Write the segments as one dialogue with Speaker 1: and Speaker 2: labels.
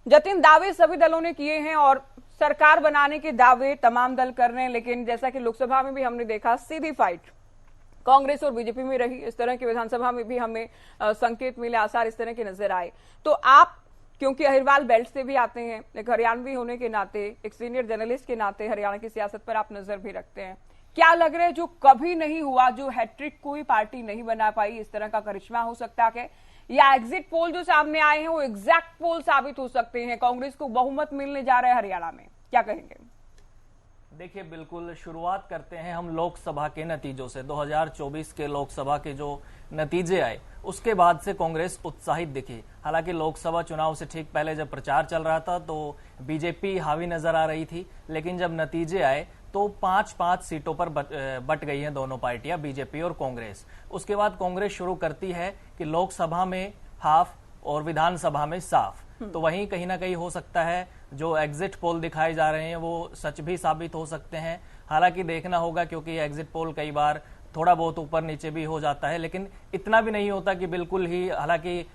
Speaker 1: जतिन, दावे सभी दलों ने किए हैं और सरकार बनाने के दावे तमाम दल कर रहे हैं, लेकिन जैसा कि लोकसभा में भी हमने देखा सीधी फाइट कांग्रेस और बीजेपी में रही। इस तरह की विधानसभा में भी हमें संकेत मिले, आसार इस तरह के नजर आए। तो आप क्योंकि अहिरवाल बेल्ट से भी आते हैं, एक हरियाणवी होने के नाते, एक सीनियर जर्नलिस्ट के नाते हरियाणा की सियासत पर आप नजर भी रखते हैं, क्या लग रहा है जो कभी नहीं हुआ, जो हैट्रिक कोई पार्टी नहीं बना पाई, इस तरह का करिश्मा हो सकता है, या एग्जिट पोल जो सामने आए हैं वो एग्जैक्ट पोल साबित हो सकते हैं, कांग्रेस को बहुमत मिलने जा रहा है हरियाणा में, क्या कहेंगे?
Speaker 2: देखिए, बिल्कुल शुरुआत करते हैं हम लोकसभा के नतीजों से। 2024 के लोकसभा के जो नतीजे आए उसके बाद से कांग्रेस उत्साहित दिखी। हालांकि लोकसभा चुनाव से ठीक पहले जब प्रचार चल रहा था तो बीजेपी हावी नजर आ रही थी, लेकिन जब नतीजे आए तो 5-5 सीटों पर बट गई हैं दोनों पार्टियां, बीजेपी और कांग्रेस। उसके बाद कांग्रेस शुरू करती है कि लोकसभा में हाफ और विधानसभा में साफ। तो वहीं कहीं ना कहीं हो सकता है जो एग्जिट पोल दिखाए जा रहे हैं वो सच भी साबित हो सकते हैं। हालांकि देखना होगा, क्योंकि एग्जिट पोल कई बार थोड़ा बहुत ऊपर नीचे भी हो जाता है, लेकिन इतना भी नहीं होता कि बिल्कुल ही। हालांकि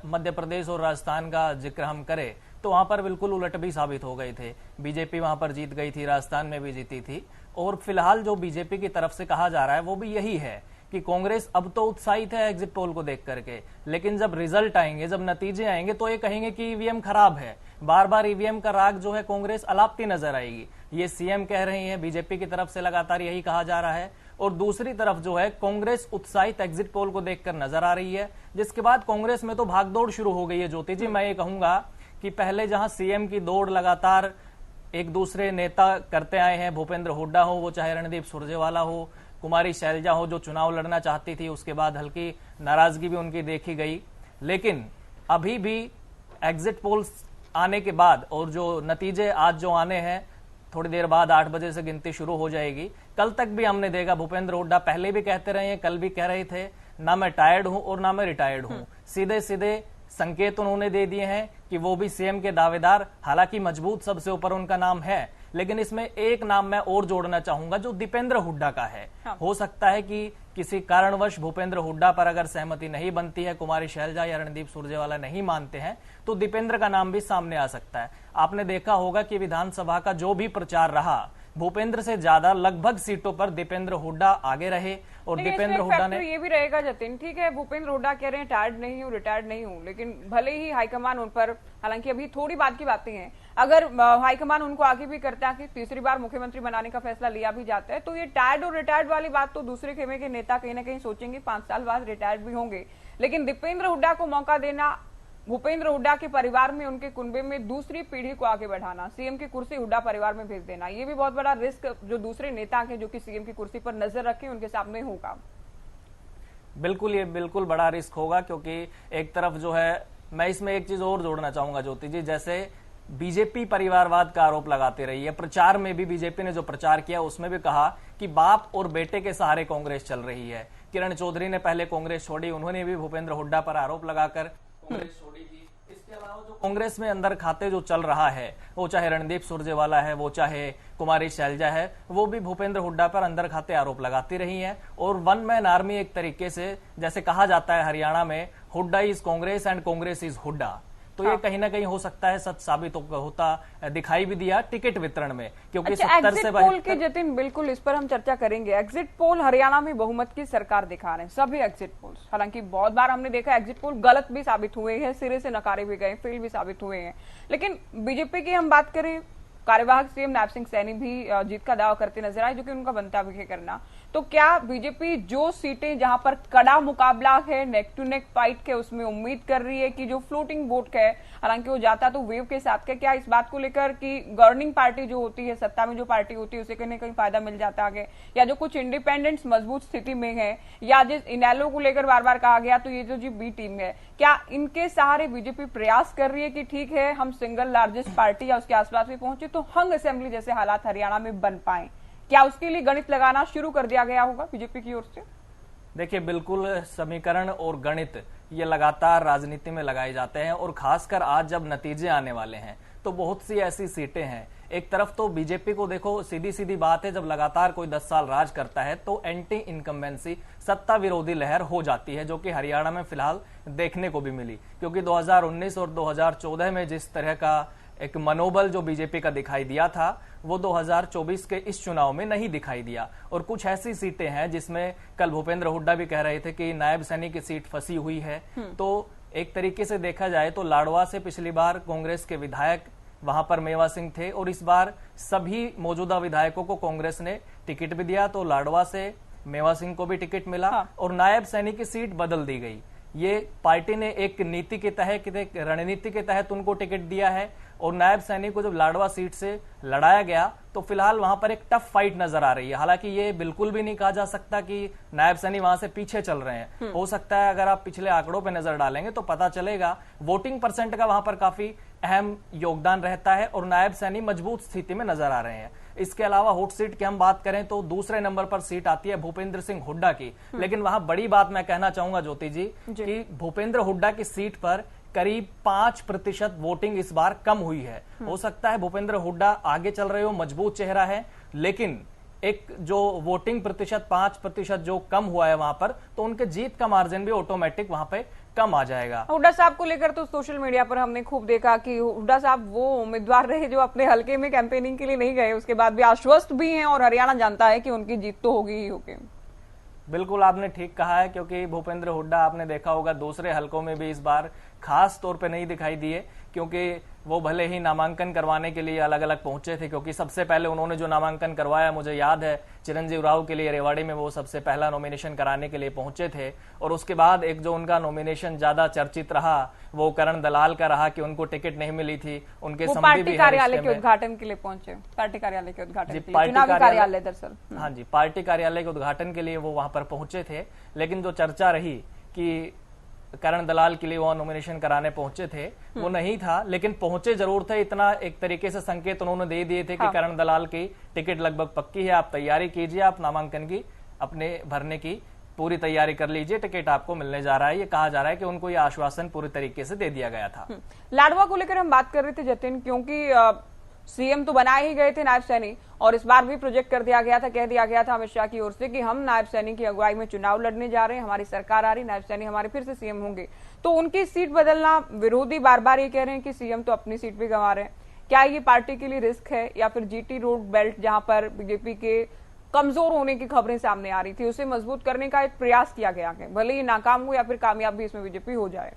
Speaker 2: मध्य प्रदेश और राजस्थान का जिक्र हम करें तो वहां पर बिल्कुल उलट भी साबित हो गए थे। बीजेपी वहां पर जीत गई थी, राजस्थान में भी जीती थी। और फिलहाल जो बीजेपी की तरफ से कहा जा रहा है वो भी यही है कि कांग्रेस अब तो उत्साहित है एग्जिट पोल को देख करके, लेकिन जब रिजल्ट आएंगे, जब नतीजे आएंगे तो ये कहेंगे कि ईवीएम खराब है। बार बार ईवीएम का राग जो है कांग्रेस अलापती नजर आएगी। ये सीएम कह रही है, बीजेपी की तरफ से लगातार यही कहा जा रहा है। और दूसरी तरफ जो है कांग्रेस उत्साहित एग्जिट पोल को देखकर नजर आ रही है, जिसके बाद कांग्रेस में तो भागदौड़ शुरू हो गई है। ज्योति जी, मैं ये कहूंगा कि पहले जहां सीएम की दौड़ लगातार एक दूसरे नेता करते आए हैं, भूपेंद्र हुड्डा हो, वो चाहे रणदीप सुरजेवाला हो, कुमारी शैलजा हो जो चुनाव लड़ना चाहती थी, उसके बाद हल्की नाराजगी भी उनकी देखी गई। लेकिन अभी भी एग्जिट पोल्स आने के बाद और जो नतीजे आज जो आने हैं, थोड़ी देर बाद 8 बजे से गिनती शुरू हो जाएगी। कल तक भी हमने देखा, भूपेंद्र हुड्डा पहले भी कहते रहे हैं, कल भी कह रहे थे, ना मैं टायर्ड हूं और ना मैं रिटायर्ड हूं। सीधे सीधे संकेत उन्होंने दे दिए हैं कि वो भी सीएम के दावेदार। हालांकि मजबूत सबसे ऊपर उनका नाम है, लेकिन इसमें एक नाम मैं और जोड़ना चाहूंगा जो दीपेंद्र हुड्डा का है। हो सकता है कि किसी कारणवश भूपेंद्र हुड्डा पर अगर सहमति नहीं बनती है, कुमारी शैलजा या रणदीप सुरजेवाला नहीं मानते हैं, तो दीपेंद्र का नाम भी सामने आ सकता है। आपने देखा होगा कि विधानसभा का जो भी प्रचार रहा, भूपेंद्र से ज्यादा लगभग सीटों पर दीपेंद्र हुड्डा आगे रहे। और दीपेंद्र हुड्डा ने
Speaker 1: ये भी रहेगा जतिन, ठीक है, भूपेंद्र हुड्डा कह रहे हैं टायर्ड नहीं हूँ, रिटायर्ड नहीं हूँ, लेकिन भले ही हाईकमान उन पर, हालांकि अभी थोड़ी बात की बातें हैं, अगर हाईकमान उनको आगे भी करता है कि तीसरी बार मुख्यमंत्री बनाने का फैसला लिया भी जाता है, तो ये टायर्ड और रिटायर्ड वाली बात तो दूसरे खेमे के नेता कहीं ना कहीं सोचेंगे, 5 साल बाद रिटायर्ड भी होंगे। लेकिन दीपेंद्र हुड्डा को मौका देना, भूपेंद्र हुड्डा के परिवार में, उनके कुनबे में दूसरी पीढ़ी को आगे बढ़ाना, सीएम की कुर्सी हुड्डा परिवार में भेज देना, ये भी बहुत बड़ा रिस्क जो दूसरे नेता के जो कि सीएम की कुर्सी पर नजर रखे उनके सामने होगा।
Speaker 2: बिल्कुल, ये बिल्कुल बड़ा रिस्क होगा, क्योंकि एक तरफ जो है, मैं इसमें एक चीज और जोड़ना चाहूंगा ज्योति जी, जैसे बीजेपी परिवारवाद का आरोप लगाती रही है। प्रचार में भी बीजेपी ने जो प्रचार किया उसमें भी कहा कि बाप और बेटे के सहारे कांग्रेस चल रही है। किरण चौधरी ने पहले कांग्रेस छोड़ी, उन्होंने भी भूपेंद्र हुड्डा पर आरोप लगाकर कांग्रेस छोड़ी थी। इसके अलावा जो कांग्रेस में अंदर खाते जो चल रहा है, वो चाहे रणदीप सुरजेवाला है, वो चाहे कुमारी शैलजा है, वो भी भूपेंद्र हुड्डा पर अंदर खाते आरोप लगाती रही हैं। और वन मैन आर्मी एक तरीके से, जैसे कहा जाता है हरियाणा में, Hooda is Congress and Congress is Hooda. तो ये कहीं ना कहीं हो सकता है सच साबित होता दिखाई भी दिया टिकट वितरण में, क्योंकि 70 से 72
Speaker 1: के जतिन, बिल्कुल इस पर हम चर्चा करेंगे। एग्जिट पोल हरियाणा में बहुमत की सरकार दिखा रहे हैं, सभी एग्जिट पोल्स। हालांकि बहुत बार हमने देखा एग्जिट पोल गलत भी साबित हुए हैं, सिरे से नकारे भी गए, फेल भी साबित हुए हैं। लेकिन बीजेपी की हम बात करें, कार्यवाहक सीएम नायब सिंह सैनी भी जीत का दावा करते नजर आए, जो कि उनका बनता भी है करना। तो क्या बीजेपी जो सीटें जहां पर कड़ा मुकाबला है, नेक टू नेक फाइट के, उसमें उम्मीद कर रही है कि जो फ्लोटिंग वोट है, हालांकि वो जाता तो वेव के साथ, क्या इस बात को लेकर कि गवर्निंग पार्टी जो होती है, सत्ता में जो पार्टी होती है, उसे कहीं ना कहीं फायदा मिल जाता है, या जो कुछ इंडिपेंडेंट्स मजबूत स्थिति में है, या जिस इनेलो को लेकर बार बार कहा गया, तो ये जो बी टीम है, क्या इनके सहारे बीजेपी प्रयास कर रही है कि ठीक है हम सिंगल लार्जेस्ट पार्टी या उसके आसपास भी पहुंचे तो हंग असेंबली जैसे हालात हरियाणा में बन पाए? क्या उसके लिए गणित लगाना शुरू कर दिया गया होगा बीजेपी की ओर से?
Speaker 2: देखिए, बिल्कुल समीकरण और गणित ये लगातार राजनीति में लगाए जाते हैं, और खासकर आज जब नतीजे आने वाले हैं तो बहुत सी ऐसी सीटें हैं। एक तरफ तो बीजेपी को देखो, सीधी सीधी बात है, जब लगातार कोई 10 साल राज करता है तो एंटी इनकम्बेंसी, सत्ता विरोधी लहर हो जाती है, जो कि हरियाणा में फिलहाल देखने को भी मिली। क्योंकि 2019 और 2014 में जिस तरह का एक मनोबल जो बीजेपी का दिखाई दिया था, वो 2024 के इस चुनाव में नहीं दिखाई दिया। और कुछ ऐसी सीटें हैं जिसमें कल भूपेंद्र हुड्डा भी कह रहे थे कि नायब सैनी की सीट फंसी हुई है। तो एक तरीके से देखा जाए तो लाडवा से पिछली बार कांग्रेस के विधायक वहां पर मेवा सिंह थे, और इस बार सभी मौजूदा विधायकों को कांग्रेस ने टिकट भी दिया, तो लाडवा से मेवा सिंह को भी टिकट मिला। और नायब सैनी की सीट बदल दी गई। ये पार्टी ने एक नीति के तहत, एक रणनीति के तहत उनको टिकट दिया है। और नायब सैनी को जब लाडवा सीट से लड़ाया गया तो फिलहाल वहां पर एक टफ फाइट नजर आ रही है। हालांकि ये बिल्कुल भी नहीं कहा जा सकता कि नायब सैनी वहां से पीछे चल रहे हैं। हो सकता है अगर आप पिछले आंकड़ों पे नजर डालेंगे तो पता चलेगा वोटिंग परसेंट का वहां पर काफी अहम योगदान रहता है, और नायब सैनी मजबूत स्थिति में नजर आ रहे हैं। इसके अलावा हॉट सीट की हम बात करें तो दूसरे नंबर पर सीट आती है भूपेंद्र सिंह हुड्डा की। लेकिन वहां बड़ी बात मैं कहना चाहूंगा ज्योति जी कि भूपेंद्र हुड्डा की सीट पर करीब 5% वोटिंग इस बार कम हुई है। हो सकता है भूपेंद्र हुड्डा आगे चल रहे हो, मजबूत चेहरा है, लेकिन एक जो वोटिंग प्रतिशत 5% जो कम हुआ है वहां पर, तो उनके जीत का मार्जिन भी ऑटोमेटिक वहां पे कम आ जाएगा।
Speaker 1: हुड्डा साहब को लेकर तो सोशल मीडिया पर हमने खूब देखा कि हुड्डा साहब वो उम्मीदवार रहे जो अपने हलके में कैंपेनिंग के लिए नहीं गए, उसके बाद भी आश्वस्त भी हैं, और हरियाणा जानता है कि उनकी जीत तो होगी ही होगी।
Speaker 2: बिल्कुल आपने ठीक कहा है, क्योंकि भूपेंद्र हुड्डा आपने देखा होगा दूसरे हलकों में भी इस बार खास तौर पे नहीं दिखाई दिए, क्योंकि वो भले ही नामांकन करवाने के लिए अलग अलग पहुंचे थे। क्योंकि सबसे पहले उन्होंने जो नामांकन करवाया, मुझे याद है चिरंजीव राव के लिए रेवाड़ी में वो सबसे पहला नॉमिनेशन कराने के लिए पहुंचे थे। और उसके बाद एक जो उनका नॉमिनेशन ज्यादा चर्चित रहा वो करण दलाल का रहा कि उनको टिकट नहीं मिली थी। उनके
Speaker 1: पार्टी कार्यालय के उद्घाटन के लिए पहुंचे, पार्टी कार्यालय के उद्घाटन, चुनावी कार्यालय दरअसल।
Speaker 2: हाँ जी, पार्टी कार्यालय के उद्घाटन के लिए वो वहां पर पहुंचे थे। लेकिन जो चर्चा रही कि करण दलाल के लिए वो नॉमिनेशन कराने पहुंचे थे, वो नहीं था, लेकिन पहुंचे जरूर थे। इतना एक तरीके से संकेत उन्होंने दे दिए थे कि करण दलाल की टिकट लगभग पक्की है, आप तैयारी कीजिए, आप नामांकन की अपने भरने की पूरी तैयारी कर लीजिए, टिकट आपको मिलने जा रहा है। ये कहा जा रहा है कि उनको ये आश्वासन पूरी तरीके से दे दिया गया था।
Speaker 1: लाडवा को लेकर हम बात कर रहे थे जतिन, क्योंकि सीएम तो बनाए ही गए थे नायब सैनी, और इस बार भी प्रोजेक्ट कर दिया गया था, कह दिया गया था अमित शाह की ओर से कि हम नायब सैनी की अगुवाई में चुनाव लड़ने जा रहे हैं, हमारी सरकार आ रही, नायब सैनी हमारे फिर से सीएम होंगे। तो उनकी सीट बदलना, विरोधी बार बार ये कह रहे हैं कि सीएम तो अपनी सीट भी गंवा रहे हैं। क्या ये पार्टी के लिए रिस्क है, या फिर जीटी रोड बेल्ट जहां पर बीजेपी के कमजोर होने की खबरें सामने आ रही थी, उसे मजबूत करने का एक प्रयास किया गया है, भले ही नाकाम हो या फिर कामयाब भी इसमें बीजेपी हो जाए?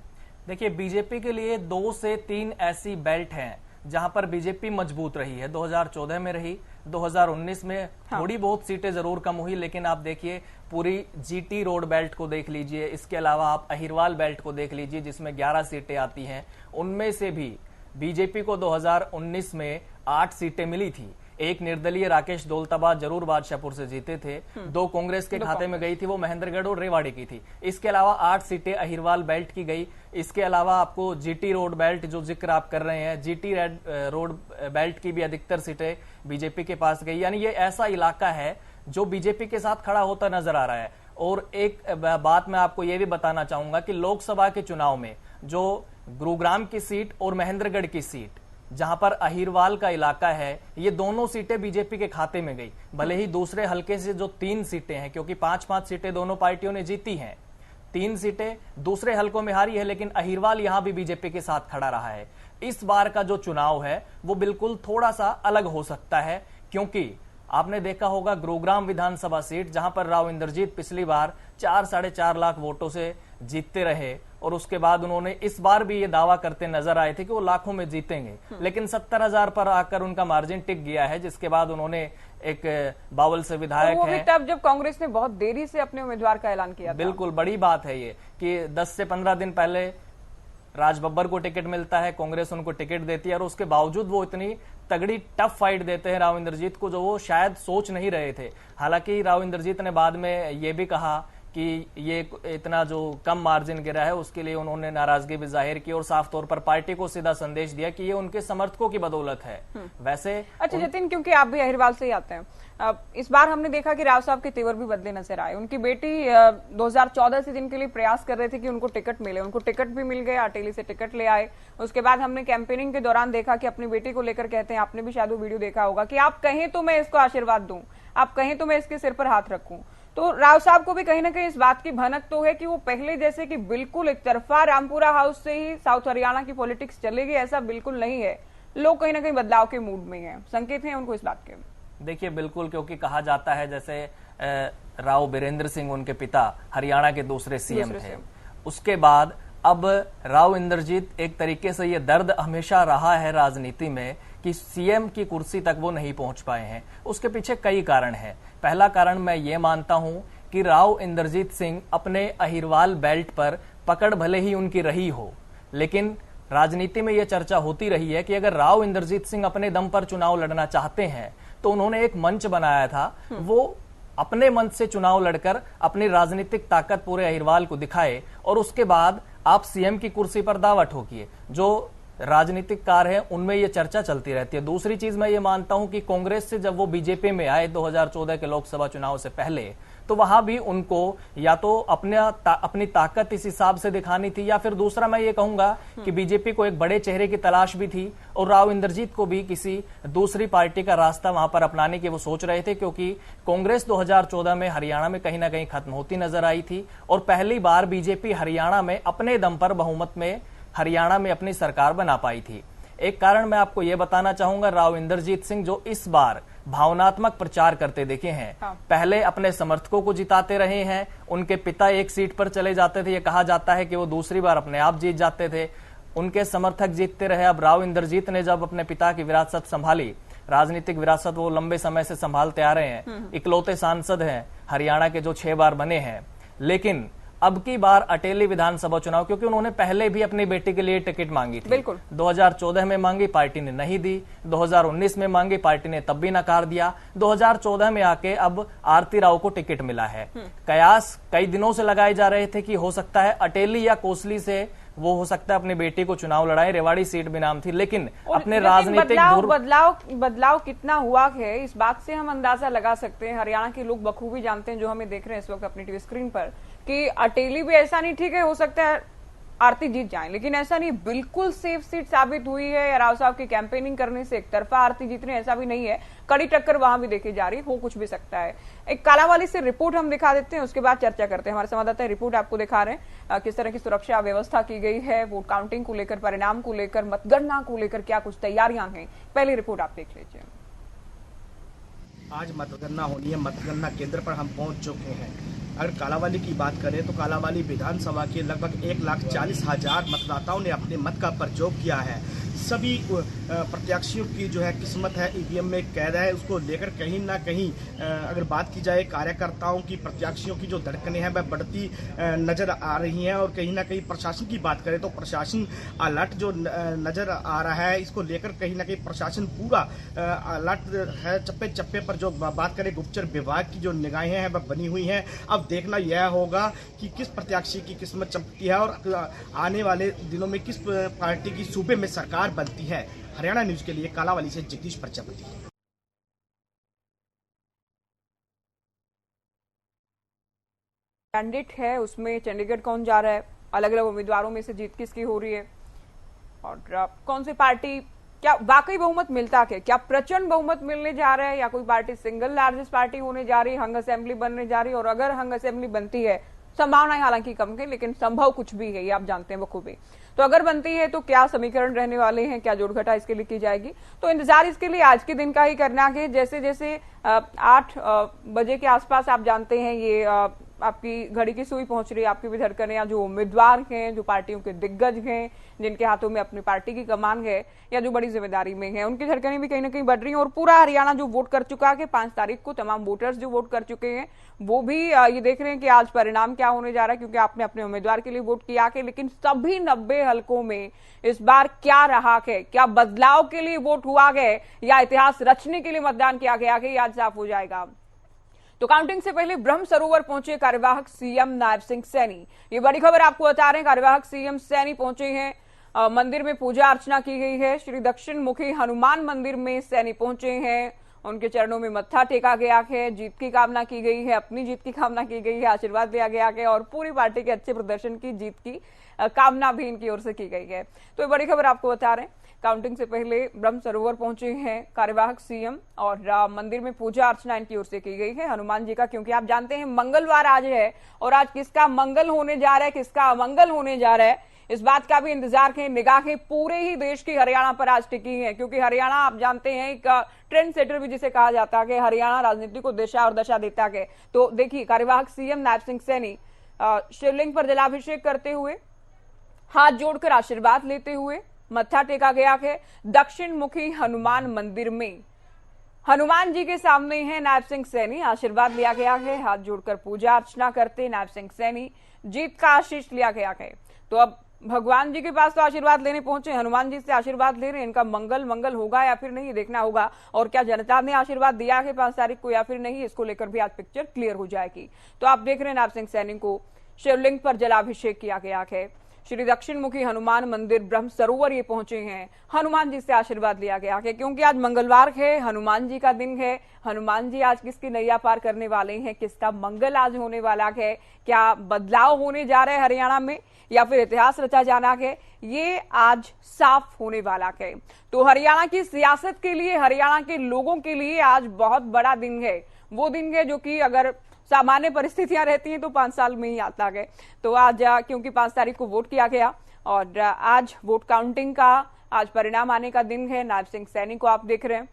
Speaker 2: देखिए, बीजेपी के लिए 2 से 3 ऐसी बेल्ट हैं जहां पर बीजेपी मजबूत रही है। 2014 में रही, 2019 में थोड़ी बहुत सीटें जरूर कम हुई, लेकिन आप देखिए पूरी जीटी रोड बेल्ट को देख लीजिए, इसके अलावा आप अहिरवाल बेल्ट को देख लीजिए जिसमें 11 सीटें आती हैं। उनमें से भी बीजेपी को 2019 में 8 सीटें मिली थी। एक निर्दलीय राकेश दौलताबाद जरूर बादशाहपुर से जीते थे, 2 कांग्रेस के खाते में गई थी, वो महेंद्रगढ़ और रेवाड़ी की थी। इसके अलावा 8 सीटें अहिरवाल बेल्ट की गई। इसके अलावा आपको जीटी रोड बेल्ट जो जिक्र आप कर रहे हैं, जीटी रोड बेल्ट की भी अधिकतर सीटें बीजेपी के पास गई। यानी ये ऐसा इलाका है जो बीजेपी के साथ खड़ा होता नजर आ रहा है। और एक बात मैं आपको ये भी बताना चाहूंगा कि लोकसभा के चुनाव में जो गुरुग्राम की सीट और महेंद्रगढ़ की सीट, जहां पर अहिरवाल का इलाका है, ये दोनों सीटें बीजेपी के खाते में गई। भले ही दूसरे हलके से जो 3 सीटें हैं, क्योंकि 5-5 सीटें दोनों पार्टियों ने जीती हैं, 3 सीटें दूसरे हलकों में हारी है, लेकिन अहिरवाल यहां भी बीजेपी के साथ खड़ा रहा है। इस बार का जो चुनाव है वो बिल्कुल थोड़ा सा अलग हो सकता है, क्योंकि आपने देखा होगा गुरुग्राम विधानसभा सीट जहां पर राव इंद्रजीत पिछली बार 4-4.5 लाख वोटों से जीतते रहे, और उसके बाद उन्होंने इस बार भी ये दावा करते नजर आए थे कि वो लाखों में जीतेंगे, लेकिन 70,000 पर आकर उनका मार्जिन टिक गया है, जिसके बाद उन्होंने एक बावल से विधायक
Speaker 1: वो भी तब जब कांग्रेस ने बहुत देरी से अपने उम्मीदवार का ऐलान किया था।
Speaker 2: बिल्कुल बड़ी बात है ये कि 10 से 15 दिन पहले राज बब्बर को टिकट मिलता है, कांग्रेस उनको टिकट देती है, और उसके बावजूद वो इतनी तगड़ी टफ फाइट देते हैं राव इंद्रजीत को, जो वो शायद सोच नहीं रहे थे। हालांकि राव इंद्रजीत ने बाद में ये भी कहा कि ये इतना जो कम मार्जिन गिरा है उसके लिए उन्होंने नाराजगी भी जाहिर की और साफ तौर पर पार्टी को सीधा संदेश दिया कि ये उनके समर्थकों की बदौलत है। वैसे
Speaker 1: अच्छा जतिन, क्योंकि आप भी अहिरवाल से ही आते हैं, इस बार हमने देखा कि राव साहब के तेवर भी बदले नजर आए। उनकी बेटी 2014 से जिनके लिए प्रयास कर रहे थे कि उनको टिकट मिले, उनको टिकट भी मिल गया, अटेली से टिकट ले आए। उसके बाद हमने कैंपेनिंग के दौरान देखा कि अपनी बेटी को लेकर कहते हैं, आपने भी शायद वो वीडियो देखा होगा, कि आप कहें तो मैं इसको आशीर्वाद दूं, आप कहें तो मैं इसके सिर पर हाथ रखूं। तो राव साहब को भी कहीं ना कहीं इस बात की भनक तो है कि वो पहले जैसे कि बिल्कुल एक तरफा रामपुरा हाउस से ही साउथ हरियाणा की पॉलिटिक्स चलेगी, ऐसा बिल्कुल नहीं है। लोग कहीं ना कहीं बदलाव के मूड में हैं, संकेत हैं उनको इस बात के।
Speaker 2: देखिए बिल्कुल, क्योंकि कहा जाता है जैसे राव बीरेंद्र सिंह उनके पिता हरियाणा के दूसरे सीएम थे, उसके बाद अब राव इंद्रजीत, एक तरीके से ये दर्द हमेशा रहा है राजनीति में कि सीएम की कुर्सी तक वो नहीं पहुंच पाए हैं। उसके पीछे कई कारण हैं। पहला कारण मैं ये मानता हूं कि राव इंद्रजीत सिंह अपने अहिरवाल बेल्ट पर पकड़ भले ही उनकी रही हो, लेकिन राजनीति में यह चर्चा होती रही है कि अगर राव इंद्रजीत सिंह अपने दम पर चुनाव लड़ना चाहते हैं तो उन्होंने एक मंच बनाया था, वो अपने मंच से चुनाव लड़कर अपनी राजनीतिक ताकत पूरे अहिरवाल को दिखाए और उसके बाद आप सीएम की कुर्सी पर दावा ठोकिए। जो राजनीतिक कार है उनमें ये चर्चा चलती रहती है। दूसरी चीज मैं ये मानता हूं कि कांग्रेस से जब वो बीजेपी में आए 2014 के लोकसभा चुनाव से पहले, तो वहां भी उनको या तो अपनी ताकत इस हिसाब से दिखानी थी, या फिर दूसरा मैं ये कहूंगा कि बीजेपी को एक बड़े चेहरे की तलाश भी थी और राव इंद्रजीत को भी किसी दूसरी पार्टी का रास्ता वहां पर अपनाने की वो सोच रहे थे, क्योंकि कांग्रेस 2014 में हरियाणा में कहीं ना कहीं खत्म होती नजर आई थी और पहली बार बीजेपी हरियाणा में अपने दम पर बहुमत में हरियाणा में अपनी सरकार बना पाई थी। एक कारण मैं आपको यह बताना चाहूंगा, राव इंद्रजीत सिंह जो इस बार भावनात्मक प्रचार करते देखे हैं, पहले अपने समर्थकों को जिताते रहे हैं। उनके पिता एक सीट पर चले जाते थे, यह कहा जाता है कि वो दूसरी बार अपने आप जीत जाते थे, उनके समर्थक जीतते रहे। अब राव इंद्रजीत ने जब अपने पिता की विरासत संभाली, राजनीतिक विरासत वो लंबे समय से संभालते आ रहे हैं, इकलौते सांसद हैं हरियाणा के जो 6 बार बने हैं, लेकिन अब की बार अटेली विधानसभा चुनाव, क्योंकि उन्होंने पहले भी अपनी बेटी के लिए टिकट मांगी थी, बिल्कुल 2014 में मांगी, पार्टी ने नहीं दी, 2019 में मांगी, पार्टी ने तब भी नकार दिया, 2014 में आके अब आरती राव को टिकट मिला है। कयास कई दिनों से लगाए जा रहे थे कि हो सकता है अटेली या कोसली से वो हो सकता है अपनी बेटी को चुनाव लड़ाए, रेवाड़ी सीट भी नाम थी, लेकिन अपने राजनीतिक
Speaker 1: बदलाव कितना हुआ है इस बात से हम अंदाजा लगा सकते हैं। हरियाणा के लोग बखूबी जानते हैं, जो हमें देख रहे हैं इस वक्त अपनी टीवी स्क्रीन पर, कि अटेली भी ऐसा नहीं, ठीक है हो सकता है आरती जीत जाए, लेकिन ऐसा नहीं बिल्कुल सेफ सीट साबित हुई है। राव साहब की कैंपेनिंग करने से एक तरफा आरती जीतने ऐसा भी नहीं है, कड़ी टक्कर वहां भी देखी जा रही, हो कुछ भी सकता है। एक कालावाली से रिपोर्ट हम दिखा देते हैं, उसके बाद चर्चा करते हैं। हमारे संवाददाता रिपोर्ट आपको दिखा रहे हैं किस तरह की सुरक्षा व्यवस्था की गई है, वोट काउंटिंग को लेकर, परिणाम को लेकर, मतगणना को लेकर क्या कुछ तैयारियां हैं। पहली रिपोर्ट आप देख लीजिए।
Speaker 3: आज मतगणना होनी है, मतगणना केंद्र पर हम पहुंच चुके हैं। अगर कालावाली की बात करें तो कालावाली विधानसभा के लगभग 1,40,000 मतदाताओं ने अपने मत का प्रयोग किया है। सभी प्रत्याशियों की जो है किस्मत है ईवीएम में कैद है, उसको लेकर कहीं ना कहीं अगर बात की जाए कार्यकर्ताओं की, प्रत्याशियों की जो धड़कनें हैं वह बढ़ती नजर आ रही हैं। और कहीं ना कहीं प्रशासन की बात करें तो प्रशासन अलर्ट जो नजर आ रहा है, इसको लेकर कहीं ना कहीं प्रशासन पूरा अलर्ट है। चप्पे चप्पे पर जो बात करें गुप्तचर विभाग की जो निगाहें हैं वह बनी हुई हैं। अब देखना यह होगा कि किस प्रत्याशी की किस्मत चमकती है और आने वाले दिनों में किस पार्टी की सूबे में सरकार बनती है। हरियाणा न्यूज के लिए कालावाली से जगदीश प्रजापति।
Speaker 1: कैंडिडेट है उसमें चंडीगढ़ कौन जा रहा है, अलग अलग उम्मीदवारों में से जीत किसकी हो रही है, और कौन सी पार्टी, क्या वाकई बहुमत मिलता है, क्या प्रचंड बहुमत मिलने जा रहा है, या कोई पार्टी सिंगल लार्जेस्ट पार्टी होने जा रही है, हंग असेंबली बनने जा रही है। और अगर हंग असेंबली बनती है, संभावनाएं हालांकि कम है लेकिन संभव कुछ भी है, ये आप जानते हैं बखूबी, तो अगर बनती है तो क्या समीकरण रहने वाले हैं, क्या जोड़ घटा इसके लिए की जाएगी। तो इंतजार इसके लिए आज के दिन का ही करना है। जैसे जैसे 8 बजे के आसपास आप जानते हैं ये आपकी घड़ी की सुई पहुंच रही है, आपकी भी धड़कनें, या जो उम्मीदवार हैं, जो पार्टियों के दिग्गज हैं, जिनके हाथों में अपनी पार्टी की कमान है या जो बड़ी जिम्मेदारी में है, उनकी धड़कनें भी कहीं ना कहीं बढ़ रही हैं। और पूरा हरियाणा जो वोट कर चुका है 5 तारीख को, तमाम वोटर्स जो वोट कर चुके हैं वो भी ये देख रहे हैं कि आज परिणाम क्या होने जा रहा है, क्योंकि आपने अपने उम्मीदवार के लिए वोट किया है। लेकिन सभी 90 हलकों में इस बार क्या रहा है, क्या बदलाव के लिए वोट हुआ है या इतिहास रचने के लिए मतदान किया गया है, आज साफ हो जाएगा। तो काउंटिंग से पहले ब्रह्म सरोवर पहुंचे कार्यवाहक सीएम नायब सिंह सैनी। ये बड़ी खबर आपको बता रहे हैं, कार्यवाहक सीएम सैनी पहुंचे हैं। मंदिर में पूजा अर्चना की गई है। श्री दक्षिण मुखी हनुमान मंदिर में सैनी पहुंचे हैं। उनके चरणों में मत्था टेका गया है, जीत की कामना की गई है, अपनी जीत की कामना की गई है, आशीर्वाद दिया गया है और पूरी पार्टी के अच्छे प्रदर्शन की जीत की कामना भी इनकी ओर से की गई है। तो ये बड़ी खबर आपको बता रहे हैं, काउंटिंग से पहले ब्रह्म सरोवर पहुंचे हैं कार्यवाहक सीएम और मंदिर में पूजा अर्चना इनकी ओर से की गई है हनुमान जी का, क्योंकि आप जानते हैं मंगलवार आज है और आज किसका मंगल होने जा रहा है, किसका अमंगल होने जा रहा है, इस बात का भी इंतजार है। निगाहें पूरे ही देश की हरियाणा पर आज टिकी हैं, क्योंकि हरियाणा आप जानते हैं एक ट्रेंड सेटर भी जिसे कहा जाता है कि हरियाणा राजनीति को दिशा और दशा देता है। तो देखिए, कार्यवाहक सीएम नायब सिंह सैनी शिवलिंग पर जलाभिषेक करते हुए, हाथ जोड़कर आशीर्वाद लेते हुए, मत्था टेका गया है दक्षिण मुखी हनुमान मंदिर में। हनुमान जी के सामने है नायब सिंह सैनी, आशीर्वाद लिया गया है। हाथ जोड़कर पूजा अर्चना करते नायब सिंह सैनी, जीत का आशीष लिया गया है। तो अब भगवान जी के पास तो आशीर्वाद लेने पहुंचे, हनुमान जी से आशीर्वाद ले रहे हैं। इनका मंगल होगा या फिर नहीं, देखना होगा। और क्या जनता ने आशीर्वाद दिया है 5 तारीख को या फिर नहीं, इसको लेकर भी आज पिक्चर क्लियर हो जाएगी। तो आप देख रहे हैं नायब सिंह सैनी को शिवलिंग पर जलाभिषेक किया गया है। श्री दक्षिण मुखी हनुमान मंदिर ब्रह्म सरोवर ये पहुंचे हैं, हनुमान जी से आशीर्वाद लिया गया है, क्योंकि आज मंगलवार है, हनुमान जी का दिन है। हनुमान जी आज किसकी नैया पार करने वाले हैं, किसका मंगल आज होने वाला है, क्या बदलाव होने जा रहे हैं हरियाणा में या फिर इतिहास रचा जाना है, ये आज साफ होने वाला है। तो हरियाणा की सियासत के लिए, हरियाणा के लोगों के लिए आज बहुत बड़ा दिन है। वो दिन है जो कि अगर सामान्य परिस्थितियां रहती हैं तो 5 साल में ही आता है। तो आज क्योंकि 5 तारीख को वोट किया गया और आज वोट काउंटिंग का आज परिणाम आने का दिन है। नायब सिंह सैनी को आप देख रहे हैं,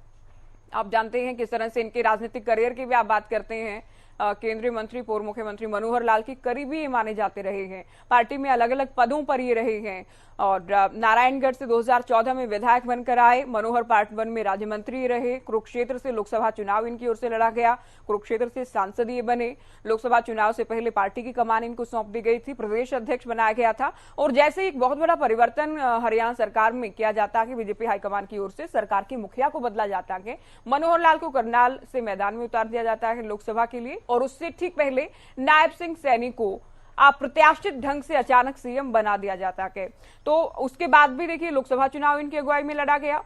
Speaker 1: आप जानते हैं किस तरह से इनके राजनीतिक करियर की भी आप बात करते हैं। केंद्रीय मंत्री, पूर्व मुख्यमंत्री मनोहर लाल की करीबी माने जाते रहे हैं। पार्टी में अलग अलग पदों पर ये रहे हैं और नारायणगढ़ से 2014 में विधायक बनकर आए। मनोहर पार्ट 1 में राज्य मंत्री रहे। कुरुक्षेत्र से लोकसभा चुनाव इनकी ओर से लड़ा गया, कुरुक्षेत्र से सांसद ये बने। लोकसभा चुनाव से पहले पार्टी की कमान इनको सौंप दी गई थी, प्रदेश अध्यक्ष बनाया गया था। और जैसे एक बहुत बड़ा परिवर्तन हरियाणा सरकार में किया जाता है, बीजेपी हाईकमान की ओर से सरकार की मुखिया को बदला जाता है, मनोहर लाल को करनाल से मैदान में उतार दिया जाता है लोकसभा के लिए और उससे ठीक पहले नायब सिंह सैनी को अप्रत्याशित ढंग से अचानक सीएम बना दिया जाता है। तो उसके बाद भी देखिए लोकसभा चुनाव इनकी अगुवाई में लड़ा गया।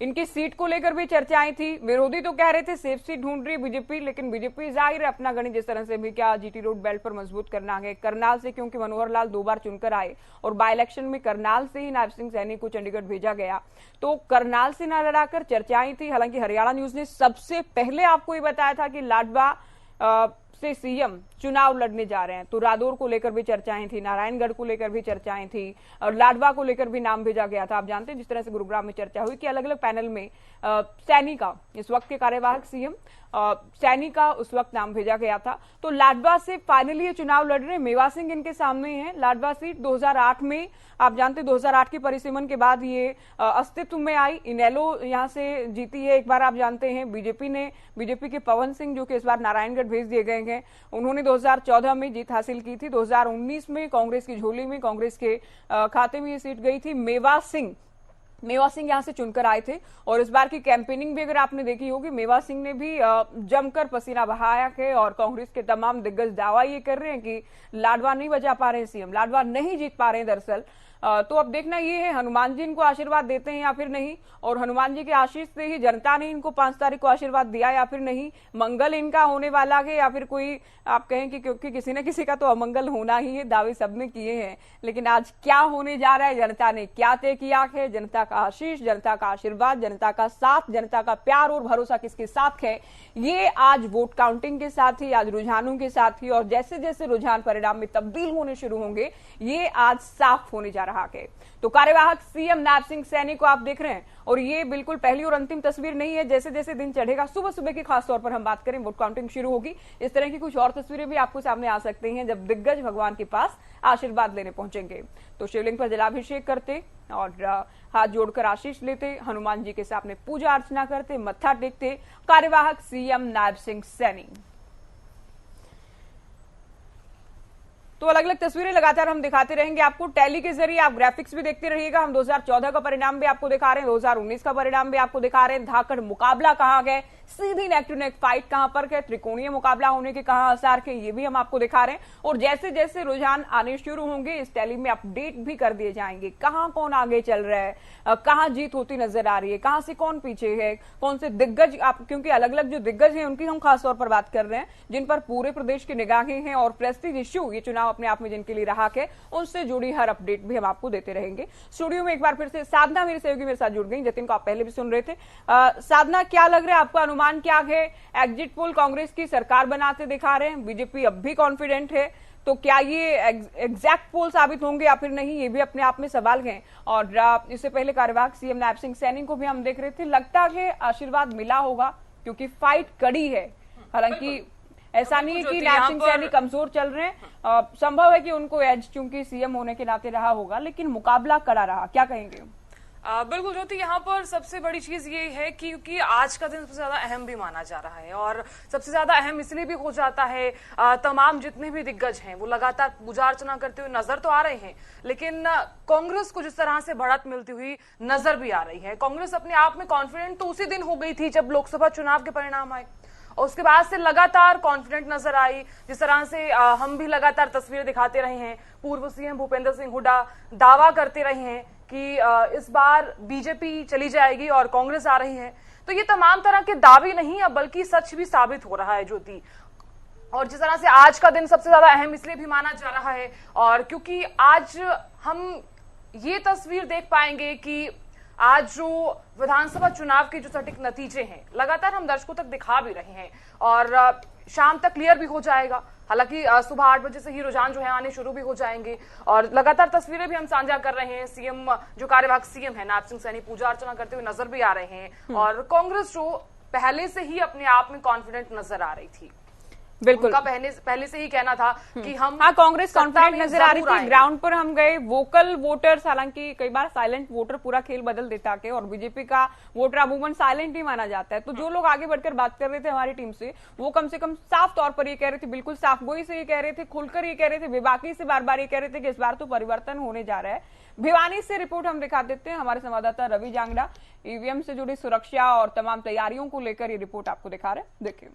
Speaker 1: इनकी सीट को लेकर भी चर्चाएं थी। विरोधी तो कह रहे थे सेफ सीट ढूंढ रही है बीजेपी, लेकिन बीजेपी जाहिर है अपना गणित जिस तरह से भी क्या जीटी रोड बेल्ट पर मजबूत करना है। करनाल से क्योंकि मनोहर लाल 2 बार चुनकर आए और बाय इलेक्शन में करनाल से ही नायब सिंह सैनी को चंडीगढ़ भेजा गया, तो करनाल से न लड़ाकर चर्चाएं थी। हालांकि हरियाणा न्यूज ने सबसे पहले आपको ये बताया था कि लाडवा से सीएम चुनाव लड़ने जा रहे हैं, तो रादौर को लेकर भी चर्चाएं थी, नारायणगढ़ को लेकर भी चर्चाएं थी और लाडवा को लेकर भी नाम भेजा गया था। आप जानते हैं जिस तरह से गुरुग्राम में चर्चा हुई कि अलग अलग पैनल में सैनी का, इस वक्त के कार्यवाहक सीएम सैनी का उस वक्त नाम भेजा गया था। तो लाडवा से फाइनली ये चुनाव लड़ रहे हैं। मेवा सिंह इनके सामने है। लाडवा सीट 2008 में आप जानते 2008 की परिसीमन के बाद ये अस्तित्व में आई। इनेलो यहां से जीती है एक बार, आप जानते हैं। बीजेपी के पवन सिंह जो कि इस बार नारायणगढ़ भेज दिए गए हैं, उन्होंने 2014 में जीत हासिल की थी। 2019 में कांग्रेस की झोली में, कांग्रेस के खाते में ये सीट गई थी। मेवा सिंह यहां से चुनकर आए थे और इस बार की कैंपेनिंग भी अगर आपने देखी होगी, मेवा सिंह ने भी जमकर पसीना बहाया है और कांग्रेस के तमाम दिग्गज दावा ये कर रहे हैं कि लाडवा नहीं बचा पा रहे हैं सीएम, लाडवा नहीं जीत पा रहे हैं दरअसल। तो अब देखना ये है हनुमान जी इनको आशीर्वाद देते हैं या फिर नहीं, और हनुमान जी के आशीष से ही जनता ने इनको 5 तारीख को आशीर्वाद दिया या फिर नहीं। मंगल इनका होने वाला है या फिर कोई आप कहें कि क्योंकि किसी न किसी का तो अमंगल होना ही है, दावे सबने किए हैं, लेकिन आज क्या होने जा रहा है, जनता ने क्या तय किया है, जनता का आशीष, जनता का आशीर्वाद, जनता का साथ, जनता का प्यार और भरोसा किसके साथ है, ये आज वोट काउंटिंग के साथ ही, आज रुझानों के साथ ही और जैसे जैसे रुझान परिणाम में तब्दील होने शुरू होंगे, ये आज साफ होने जा रहा है। तो कार्यवाहक सीएम नायब सिंह सैनी को आप देख रहे हैं और ये बिल्कुल पहली और अंतिम तस्वीर नहीं है। जैसे जैसे दिन चढ़ेगा, सुबह सुबह की खास तौर पर हम बात करें, वोट काउंटिंग शुरू होगी, इस तरह की कुछ और तस्वीरें भी आपको सामने आ सकती हैं जब दिग्गज भगवान के पास आशीर्वाद लेने पहुंचेंगे। तो शिवलिंग पर जलाभिषेक करते और हाथ जोड़कर आशीष लेते, हनुमान जी के सामने पूजा अर्चना करते, मत्था टेकते कार्यवाहक सीएम नायब सिंह सैनी। तो अलग अलग तस्वीरें लगातार हम दिखाते रहेंगे आपको टैली के जरिए, आप ग्राफिक्स भी देखते रहिएगा। हम 2014 का परिणाम भी आपको दिखा रहे हैं, 2019 का परिणाम भी आपको दिखा रहे हैं, धाकड़ मुकाबला कहां गए, सीधी नेक टू नेक फाइट कहां पर गए, त्रिकोणीय मुकाबला होने के कहां आसार के, ये भी हम आपको दिखा रहे हैं। और जैसे जैसे रुझान आने शुरू होंगे इस टैली में अपडेट भी कर दिए जाएंगे, कहां कौन आगे चल रहा है, कहां जीत होती नजर आ रही है, कहां से कौन पीछे है, कौन से दिग्गज, आप क्योंकि अलग अलग जो दिग्गज हैं उनकी हम खासतौर पर बात कर रहे हैं, जिन पर पूरे प्रदेश की निगाहें हैं और प्रेस्टीज इश्यू ये चुनाव अपने आप में जिनके लिए रहा है, उनसे जुड़ी हर अपडेट भी हम आपको देते रहेंगे। स्टूडियो में एक बार फिर से साधना मेरी सहयोगी मेरे साथ जुड़ गई, जतिन को आप पहले भी सुन रहे थे। साधना, क्या लग रहा है, आपका अनुमान क्या है? एग्जिट पोल कांग्रेस की सरकार बनाते दिखा रहे हैं, बीजेपी अब भी कॉन्फिडेंट है, तो क्या ये एग्जैक्ट पोल साबित होंगे या फिर नहीं, ये भी अपने आप में सवाल है। और इससे पहले कार्यवाहक सीएम नायब सिंह सैनी को भी हम देख रहे थे, लगता है आशीर्वाद मिला होगा क्योंकि फाइट कड़ी है। हालांकि ऐसा नहीं है कि नायब सिंह सैनी कमजोर चल रहे हैं, संभव है कि उनको एज चूंकि सीएम होने के नाते रहा होगा, लेकिन मुकाबला कड़ा रहा, क्या कहेंगे?
Speaker 4: बिल्कुल ज्योति, यहाँ पर सबसे बड़ी चीज ये है कि क्योंकि आज का दिन सबसे ज्यादा अहम भी माना जा रहा है और सबसे ज्यादा अहम इसलिए भी हो जाता है, तमाम जितने भी दिग्गज हैं वो लगातार पूजा अर्चना करते हुए नजर तो आ रहे हैं, लेकिन कांग्रेस को जिस तरह से बढ़त मिलती हुई नजर भी आ रही है। कांग्रेस अपने आप में कॉन्फिडेंट तो उसी दिन हो गई थी जब लोकसभा चुनाव के परिणाम आए और उसके बाद से लगातार कॉन्फिडेंट नजर आई। जिस तरह से हम भी लगातार तस्वीरें दिखाते रहे हैं, पूर्व सीएम भूपेंद्र सिंह हुड्डा दावा करते रहे हैं कि इस बार बीजेपी चली जाएगी और कांग्रेस आ रही है, तो ये तमाम तरह के दावे नहीं अब बल्कि सच भी साबित हो रहा है ज्योति। और जिस तरह से आज का दिन सबसे ज्यादा अहम इसलिए भी माना जा रहा है और क्योंकि आज हम ये तस्वीर देख पाएंगे कि आज जो विधानसभा चुनाव के जो सटीक नतीजे हैं लगातार हम दर्शकों तक दिखा भी रहे हैं और शाम तक क्लियर भी हो जाएगा। हालांकि सुबह 8 बजे से ही रुझान जो है आने शुरू भी हो जाएंगे और लगातार तस्वीरें भी हम साझा कर रहे हैं। सीएम जो कार्यवाहक सीएम है नायब सिंह सैनी पूजा अर्चना करते हुए नजर भी आ रहे हैं और कांग्रेस जो पहले से ही अपने आप में कॉन्फिडेंट नजर आ रही थी,
Speaker 1: बिल्कुल
Speaker 4: उनका पहले से ही कहना था कि हम
Speaker 1: कांग्रेस कॉन्फिडेंट नजर आ रही थी। ग्राउंड पर हम गए, वोकल वोटर्स, हालांकि कई बार साइलेंट वोटर पूरा खेल बदल देता है और बीजेपी का वोटर अमूमन साइलेंट ही माना जाता है। तो जो लोग आगे बढ़कर बात कर रहे थे हमारी टीम से, वो कम से कम साफ तौर पर ये कह रहे थे, बिल्कुल साफ गोई से ये कह रहे थे, खुलकर ये कह रहे थे, बेबाकी से बार बार ये कह रहे थे कि इस बार तो परिवर्तन होने जा रहा है। भिवानी से रिपोर्ट हम दिखा देते हैं, हमारे संवाददाता रवि जांगड़ा ईवीएम से जुड़ी सुरक्षा और तमाम तैयारियों को लेकर ये रिपोर्ट आपको दिखा रहे हैं, देखिए।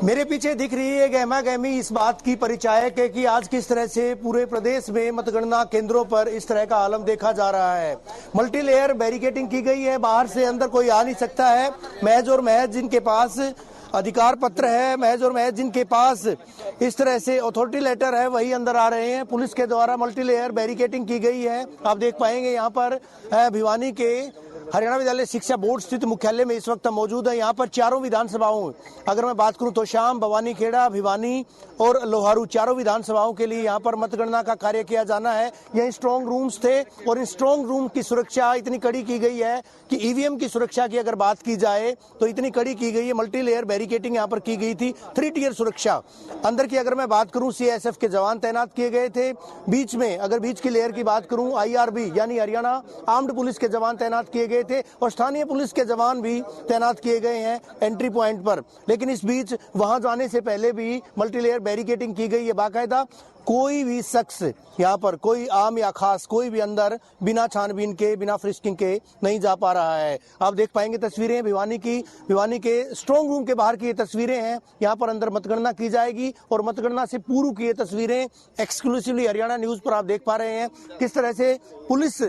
Speaker 5: मेरे पीछे दिख रही है गहमा गहमी इस बात की परिचायक है कि आज किस तरह से पूरे प्रदेश में मतगणना केंद्रों पर इस तरह का आलम देखा जा रहा है। मल्टी लेयर बैरिकेडिंग की गई है, बाहर से अंदर कोई आ नहीं सकता है। महज और महज जिनके पास अधिकार पत्र है, महज और महज जिनके पास इस तरह से अथॉरिटी लेटर है, वही अंदर आ रहे हैं। पुलिस के द्वारा मल्टी लेयर बैरिकेडिंग की गई है। आप देख पाएंगे यहाँ पर भिवानी के हरियाणा विद्यालय शिक्षा बोर्ड स्थित मुख्यालय में इस वक्त हम मौजूद है। यहाँ पर चारों विधानसभाओं, अगर मैं बात करूं तो शाम, भवानीखेड़ा, भिवानी और लोहारू, चारों विधानसभाओं के लिए यहाँ पर मतगणना का कार्य किया जाना है। यही स्ट्रॉन्ग रूम्स थे और इन स्ट्रॉन्ग रूम की सुरक्षा इतनी कड़ी की गई है कि ईवीएम की सुरक्षा की अगर बात की जाए तो इतनी कड़ी की गई है। मल्टी लेयर बैरिकेडिंग यहाँ पर की गई थी, 3 टियर सुरक्षा। अंदर की अगर मैं बात करूं, सीआईएसएफ के जवान तैनात किए गए थे। बीच में अगर बीच की लेयर की बात करूं, आईआरबी यानी हरियाणा आर्म्ड पुलिस के जवान तैनात किए गए थे और स्थानीय पुलिस के जवान भी तैनात किए गए हैं एंट्री पॉइंट पर। लेकिन इस बीच वहां जाने से पहले भी मल्टी लेयर बैरिकेडिंग की गई है बाकायदा। कोई भी शख्स यहाँ पर, कोई आम या खास, कोई भी अंदर बिना छानबीन के, बिना फ्रिस्किंग के नहीं जा पा रहा है। आप देख पाएंगे तस्वीरें भिवानी के स्ट्रॉन्ग रूम के बाहर की ये तस्वीरें हैं। यहाँ पर अंदर मतगणना की जाएगी और मतगणना से पूर्व की ये तस्वीरें एक्सक्लूसिवली हरियाणा न्यूज पर आप देख पा रहे हैं किस तरह से पुलिस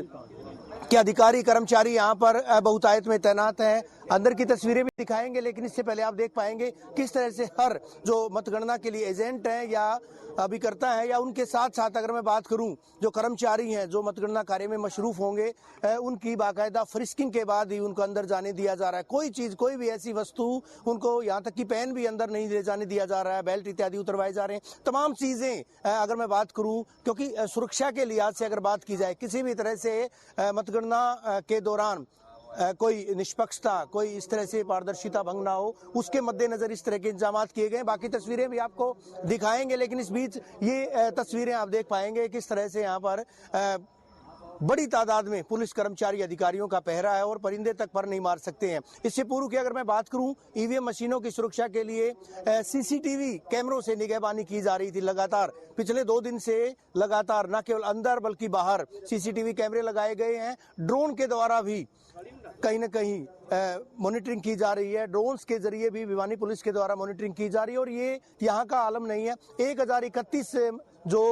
Speaker 5: के अधिकारी कर्मचारी यहाँ पर बहुतायत में तैनात हैं। अंदर की तस्वीरें भी दिखाएंगे, लेकिन इससे पहले आप देख पाएंगे किस तरह से हर जो मतगणना के लिए एजेंट है या अभिकर्ता है या उनके साथ साथ अगर मैं बात करूं जो कर्मचारी हैं जो मतगणना कार्य में मशरूफ होंगे, उनकी बाकायदा फ्रिस्किंग के बाद ही उनको अंदर जाने दिया जा रहा है। कोई चीज, कोई भी ऐसी वस्तु, उनको यहाँ तक कि पेन भी अंदर नहीं ले जाने दिया जा रहा है। बेल्ट इत्यादि उतरवाए जा रहे हैं। तमाम चीजें अगर मैं बात करूं, क्योंकि सुरक्षा के लिहाज से अगर बात की जाए, किसी भी तरह से मतगणना के दौरान कोई निष्पक्षता, कोई इस तरह से पारदर्शिता भंग ना हो, उसके मद्देनजर इस तरह के इंतजाम किए गए। बाकी तस्वीरें भी आपको दिखाएंगे, लेकिन इस बीच ये तस्वीरें आप देख पाएंगे किस तरह से यहाँ पर बड़ी तादाद में पुलिस कर्मचारी अधिकारियों का पहरा है और परिंदे तक पर नहीं मार सकते हैं। इससे पूर्व की अगर मैं बात करूं, ईवीएम मशीनों की सुरक्षा के लिए सीसीटीवी कैमरों से निगहबानी की जा रही थी। लगातार पिछले 2 दिन से लगातार न केवल अंदर बल्कि बाहर सीसीटीवी कैमरे लगाए गए हैं। ड्रोन के द्वारा भी कहीं न कहीं मॉनिटरिंग की जा रही है। ड्रोन्स के जरिए भी भिवानी पुलिस के द्वारा मॉनिटरिंग की जा रही है। और ये यहाँ का आलम नहीं है। 1031 जो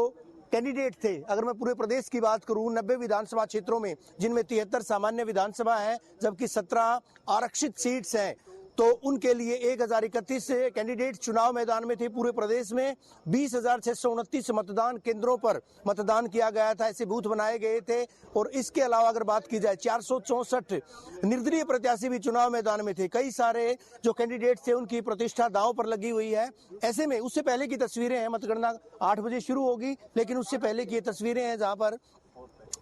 Speaker 5: कैंडिडेट थे, अगर मैं पूरे प्रदेश की बात करूं, 90 विधानसभा क्षेत्रों में, जिनमें 73 सामान्य विधानसभा है जबकि 17 आरक्षित सीट्स हैं, तो उनके लिए 1031 कैंडिडेट चुनाव मैदान में थे। पूरे प्रदेश में 20,629 मतदान केंद्रों पर मतदान किया गया था। ऐसे बूथ बनाए गए थे। और इसके अलावा अगर बात की जाए, 464 निर्दलीय प्रत्याशी भी चुनाव मैदान में थे। कई सारे जो कैंडिडेट थे उनकी प्रतिष्ठा दांव पर लगी हुई है। ऐसे में उससे पहले की तस्वीरें हैं, मतगणना 8 बजे शुरू होगी, लेकिन उससे पहले की ये तस्वीरें हैं जहां पर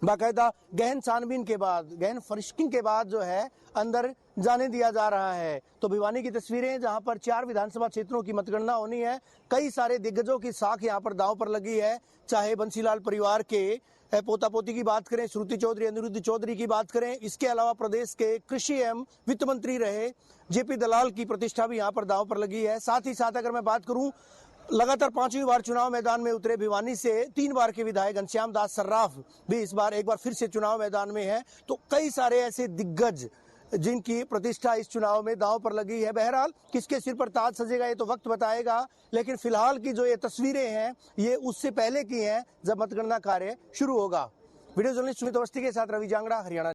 Speaker 5: बाकायदा गहन छानबीन के बाद, गहन फरिश्किंग के बाद जो है अंदर जाने दिया जा रहा है। तो भिवानी की तस्वीरें जहां पर 4 विधानसभा क्षेत्रों की मतगणना होनी है। कई सारे दिग्गजों की साख यहां पर दांव पर लगी है। चाहे बंसीलाल परिवार के पोता पोती की बात करें, श्रुति चौधरी, अनिरुद्ध चौधरी की बात करें, इसके अलावा प्रदेश के कृषि एवं वित्त मंत्री रहे जेपी दलाल की प्रतिष्ठा भी यहाँ पर दांव पर लगी है। साथ ही साथ अगर मैं बात करूं, लगातार 5वीं बार चुनाव मैदान में उतरे भिवानी से 3 बार के विधायक घनश्याम दास सर्राफ भी इस बार एक बार फिर से चुनाव मैदान में है। तो कई सारे ऐसे दिग्गज जिनकी प्रतिष्ठा इस चुनाव में दांव पर लगी है। बहरहाल किसके सिर पर ताज सजेगा ये तो वक्त बताएगा, लेकिन फिलहाल की जो ये तस्वीरें हैं ये उससे पहले की हैं जब मतगणना कार्य शुरू होगा। वीडियो जर्नलिस्ट सुमित अवस्थी के साथ रवि जांगड़ा, हरियाणा।